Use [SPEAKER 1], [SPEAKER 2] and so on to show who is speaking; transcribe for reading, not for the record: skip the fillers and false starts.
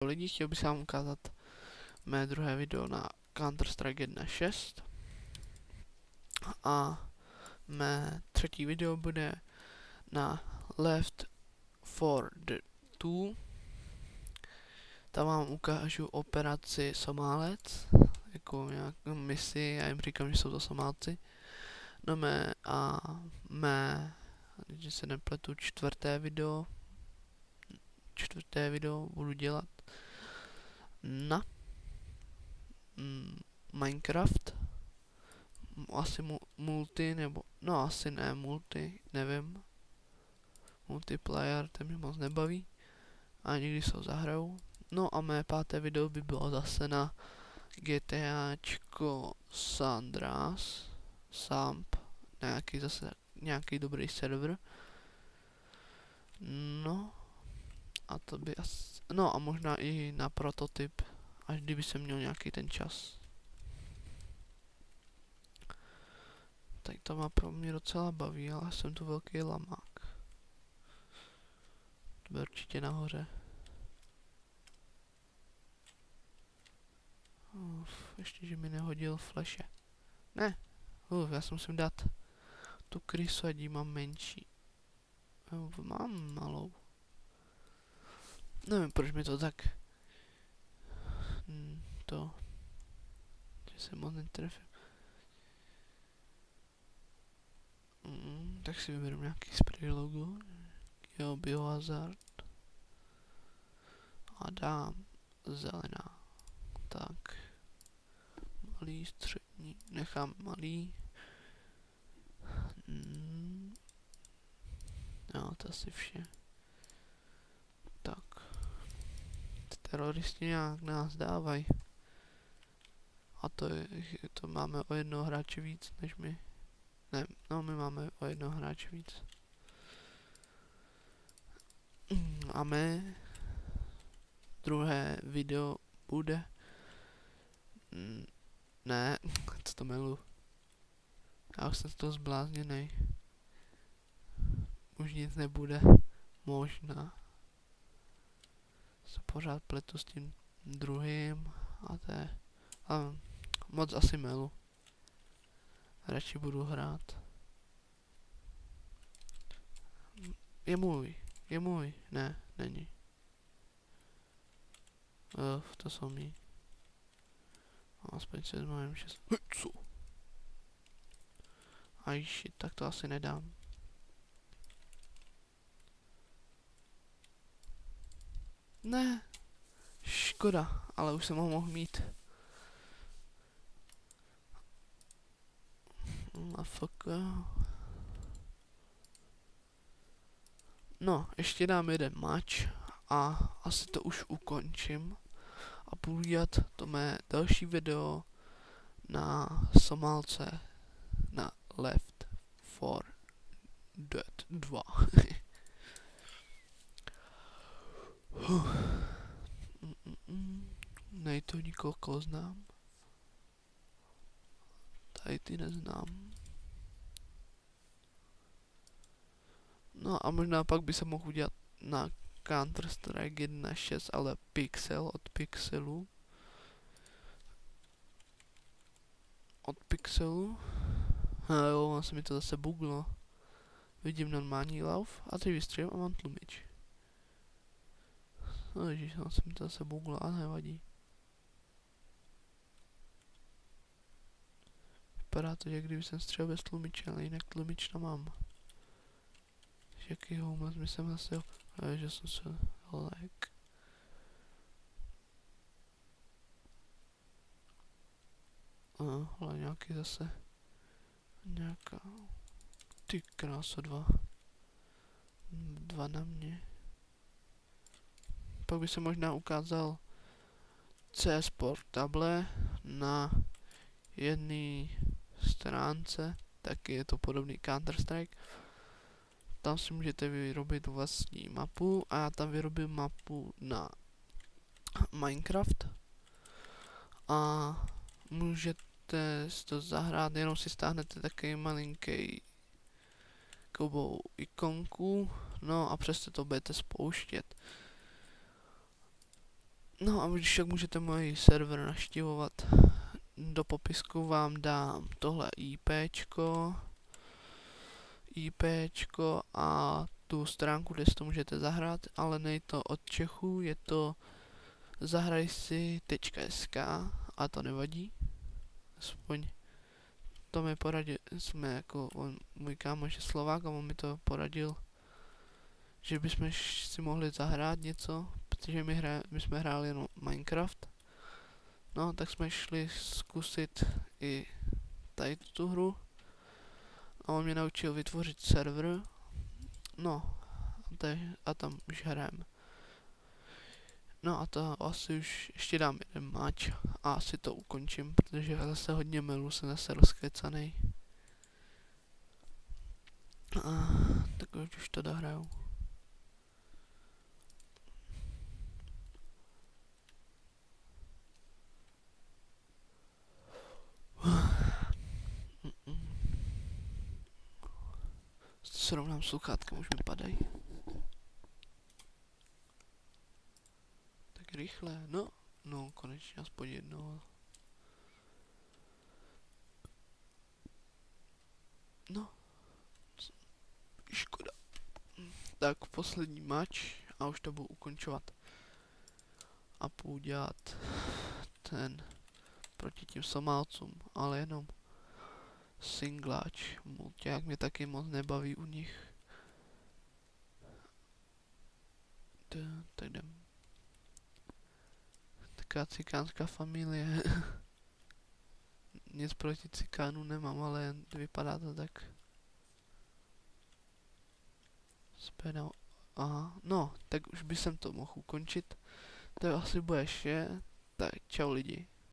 [SPEAKER 1] Lidi, chtěl bych vám ukázat mé druhé video na Counter-Strike 1.6 a mé třetí video bude na Left 4 Dead 2. Tam vám ukážu operaci Somálec, jako nějakou misi, já jim říkám, že jsou to Somálci. No mé, když se nepletu, čtvrté video budu dělat na Minecraft, asi multi, nebo, no asi ne multi, nevím, multiplayer, ten mě moc nebaví, a někdy se ho zahraju. No a mé páté video by bylo zase na GTAčko San Andreas, Samp, nějaký dobrý server. No a to by asi, no a možná i na prototyp, až kdyby se měl nějaký ten čas. Tak to má pro mě docela baví, ale jsem tu velký lamák. To bude určitě nahoře. Ještě, že mi nehodil fleše. Ne, já si musím dát tu krysu, ať ji mám menší. Mám malou. Nevím, proč mi to tak... že se moc netrefím. Tak si vyberu nějaký spray logo. Jo, Biohazard. A dám zelená. Tak. Malý, střední. Nechám malý. Jo, to asi vše. Tak. Teroristi nějak nás dávají. A to máme o jednoho hráče víc než my. Ne, no my máme o jednoho hráče víc. A mé druhé video bude... ne, co to milu. Já už jsem z toho zblázněnej. Už nic nebude. Možná. Se pořád pletu s tím druhým a to je... Ale moc asi milu. Radši budu hrát. Je můj, ne, není. To jsou mý. Aspoň se zmávím 6. Co? Aj shit, tak to asi nedám. Ne, škoda, ale už jsem ho mohl mít. A fuck. No, ještě dám jeden match a asi to už ukončím. A budu dělat to mé další video na Somálce, na Left 4 Dead 2. Nej to nikoho, koho znám. Tady ty neznám. No a možná pak by se mohl udělat na Counter-Strike 1.6, ale Pixel od Pixelu. Jo, se mi to zase buglo. Vidím normální lauf a teď vystřelím a mám tlumič. No ježiš, se mi to zase buglo, ale nevadí. Vypadá to, jak kdyby jsem střelil bez tlumiče, ale jinak tlumič mám. Jaký homeless mi jsem zase, že jsem se like. Ale nějaký zase, nějaká, ty kráso, dva na mě. Pak by se možná ukázal CS Portable na jedné stránce, taky je to podobný Counter-Strike. Tam si můžete vyrobit vlastní mapu a já tam vyrobím mapu na Minecraft a můžete si to zahrát, jenom si stáhnete takový malinký kovou ikonku, no a přesto to budete spouštět. No a když tak můžete můj server navštěvovat. Do popisku vám dám tohle IPčko a tu stránku, kde si to můžete zahrát, ale nej to od Čechů, je to zahrajsi.sk a to nevadí. Aspoň to mi poradil, můj kámoš je Slovák a on mi to poradil, že bychom si mohli zahrát něco, protože my jsme hráli jenom Minecraft. No, tak jsme šli zkusit i tady tu hru. A on mě naučil vytvořit server. No, a tam už hrajeme. No a to asi už ještě dám jeden match a asi to ukončím, protože já zase hodně milu, jsem zase rozkecanej. Tak už to dohraju. Srovnám sluchátka, už mi padají. Tak rychle, no konečně aspoň jedno. No, škoda. Tak poslední match a už to budu ukončovat. A půjdu dělat ten proti tím Somálcům, ale jenom singláč. Mulťák mě taky moc nebaví u nich. Tak jdem. Taká cikánská familie. Nic proti cikánu nemám, ale vypadá to tak. Spěnou. Aha, no, tak už by jsem to mohl ukončit. To asi bude vše. Tak čau lidi.